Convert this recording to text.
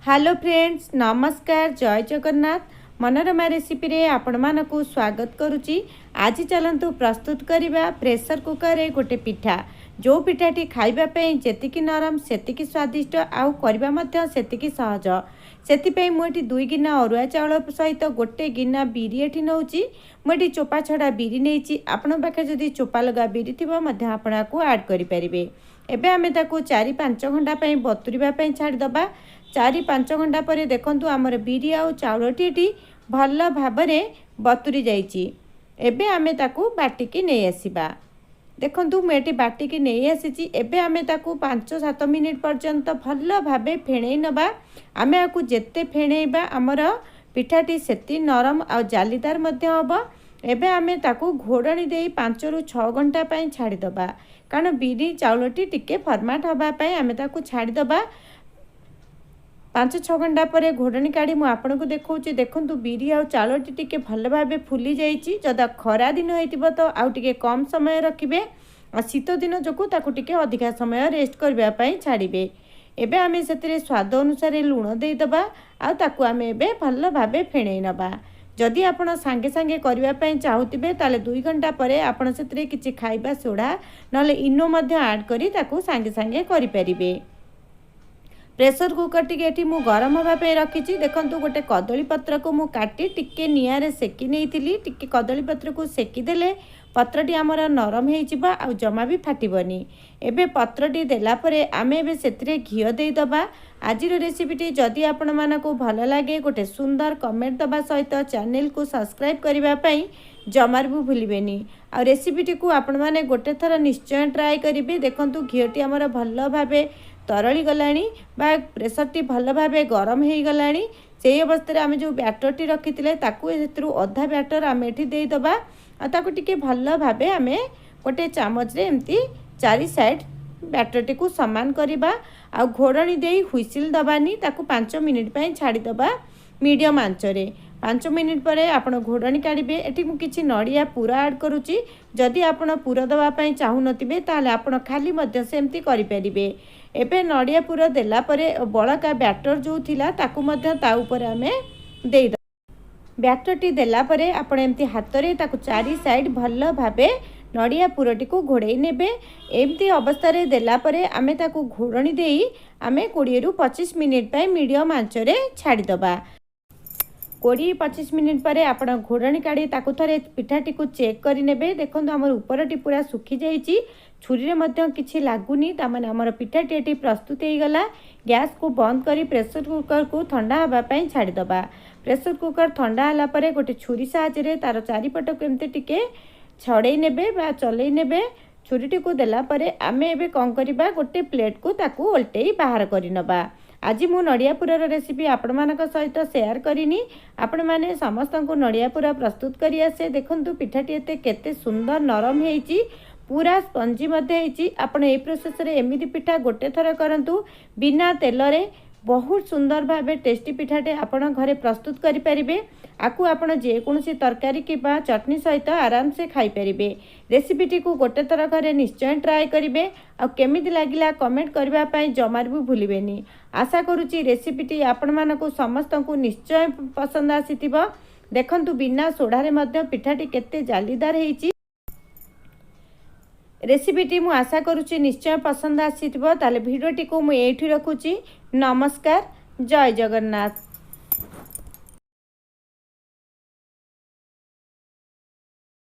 Hello friends, नमस्कार, जय Jagannath. Manorama recipe रे आपण मानकु स्वागत करुच्ची। आज चलतु प्रस्तुत करवा प्रेशर कुकर रे गोटे पिठा। जो पिठाटी खाइबा जेतिकी नरम सेतिकी स्वादिष्ट आउ करबा मध्य सेतिकी सहज। सेतिपई मुठी 2 गिना अरुआ चाउल सहित गोटे गिना बिरी एठी नउची। मुठी चोपा छड़ा बिरी नेची। आपण पाखे जदि चोपा लगा बिरी थिबो मध्य आपण को ऐड करि परिबे। एबे आमे ताकू 4-5 घंटा पई बतुरिबा पई छाडी दबा। 4-5 घंटा पर देखंतु आमर बिरी आउ चाउलटी भल भाबरे बतुरी जाइछि। एबे आमे ताकू बाटिकी नै आसीबा। देखंतु मेटी बाटिकी नै आसीछि। एबे आमे ताकू 5-7 मिनिट पर्यंत भल भाबे फेणै नबा। आमे आकू जेते फेणैबा आमर पिठाटी सेती नरम आ जालीदार मध्य हबो। एबे आमे ताकू घोड़णी देई 5-6 घंटा पई छाडी दबा। कारण बिरी चाउलटी टिके फॉर्मेट हबा पई आमे ताकू छाडी दबा। 5-6 घंटा पर घोड़णी काढ़ी मु आपन को देखौची। देखंतु बिरी आ चाउलटी टिके भल भाबे फुली जाइछि। जदा खरा दिन होइतिबो तो आउ टिके कम समय रखिबे। आ शीत दिन जोकु ताकू टिके अधिका समय रेस्ट करबा पई छाड़िबे। एबे आमे सेतिरे स्वाद अनुसार लूण देई दबा। आ ताकू आमे एबे भल भाबे फेणै नबा। जदि आपण सांगे सांगे करबा पई चाहुतिबे ताले 2 घंटा परे आपण सेतिरे किछि खाइबा सोडा नले इनो मध्य ऐड करी ताकू सांगे सांगे करि परिबे। प्रेशर कुकर टी एठी मु गरम हवा पे रखिछि। देखंतु गोटे कदली पत्र को मु काटी टिके नियारे सेकी नेइतिली। टिके कदली पत्र को सेकी देले पत्रटी आमर नरम हेइ जिबा आ जमा भी फाटिबनी। एबे पत्रटी देला परे आमे एबे सेतिरे घियो देई दबा। आजिर रेसिपीटी जदि आपण मानकु भल लागे गोटे सुंदर कमेंट दबा सहित चैनल को सब्सक्राइब करबा पई जमार भी भूलिबेनी। आ रेसिपीटी को आपण माने गोटे थर निश्चय ट्राई करिवे। देखंतु घियोटी आमर भल भाबे तरली गलाणी बा प्रेशरटी भल भाबे गरम हेइ गलाणी। सेही अवस्था आमे जो बैटरटी रखिथिले ताकू एथिरु अधा बैटर आमे एठी देई दबा। आ ताकू टिके भल भाबे आमे गोटे चामच रे एम्ति चारि साइड बैटरटी को समान करिबा। आ घोड़णी देई हुइसिल दबानी। ताकू 5 मिनिट पई छाडी दबा मीडियम आंच रे। 5 मिनिट पर आपण घोड़णी काढ़िबे। एठी मु किछि नड़िया पूरा ऐड करूची। जदि आपण पूरा दबा पई चाहू नथिबे ताले आपण खाली मध्य सेमती करि परिबे। एबे नड़िया पूरा देला परे बळका बैटर जो थिला ताकू मध्य ता ऊपर आमे देई द। बैटरटी देला परे आपण एमती हाथ रे ताकू चारि साइड भल भाबे नड़िया पूरटी को घोड़े नेबे। एमती अवस्था रे देला परे आमे ताकू घोड़णी देई आमे 20-25 मिनिट पई मीडियम आंच रे छाडी दबा। 20-25 मिनिट पर आप घोड़णी काढ़ी ताकू थरे पिठाटी को चेक करि नेबे। देखंतु हमर ऊपरटी पूरा सुखी जाइछि। छुरी रे मध्य किछि लागुनी। ता माने हमर पिठाटी एटी प्रस्तुत हे गला। गैस को बंद करी प्रेशर कुकर को ठंडा हबा पई छाडी दबा। प्रेशर कुकर ठंडा हला परे गोटे छुरी साहाय्य रे तार चारिपट को एमते टिके छड़ेई नेबे बा चलेई नेबे। छुरीटी को देला परे आमे एबे कोन करिबा गोटे प्लेट को ताकू उल्टेई बाहर करि नबा। आज मु नड़ियापुर रेसिपी आपण मानक सहित शेयर करिनी। आपण माने समस्त को नड़ियापुर प्रस्तुत करी आसे। देखंतु पिठाटी एते केते सुंदर नरम हेइची, पूरा स्पंजी मध्ये हेइची। आपण ए प्रोसेस रे एमिति पिठा गोटे थर करंतु बिना तेल रे बहुत सुंदर भाबे टेस्टी पिठाटे आपण घरे प्रस्तुत करि परिबे। आकु आपण जे कोनोसी तरकारी किबा चटनी सहित आराम से खाई परिबे। रेसिपीटी को गोटे थर घरे निश्चय ट्राई करिवे। आ केमिति लागिला कमेंट करबा पई जमार भी भूलिबेनी। आशा करूची रेसिपीटी आपण मानको समस्त को निश्चय पसंद आसीतिबो। देखंतु बिना सोडा रे मध्य पिठाटी केते जालीदार हेइची। रेसिपीटी मु आशा करूची निश्चय पसंद आसीतिबो। ताले भिडियोटी को मु एठी रखुची। नमस्कार, जय जगन्नाथ।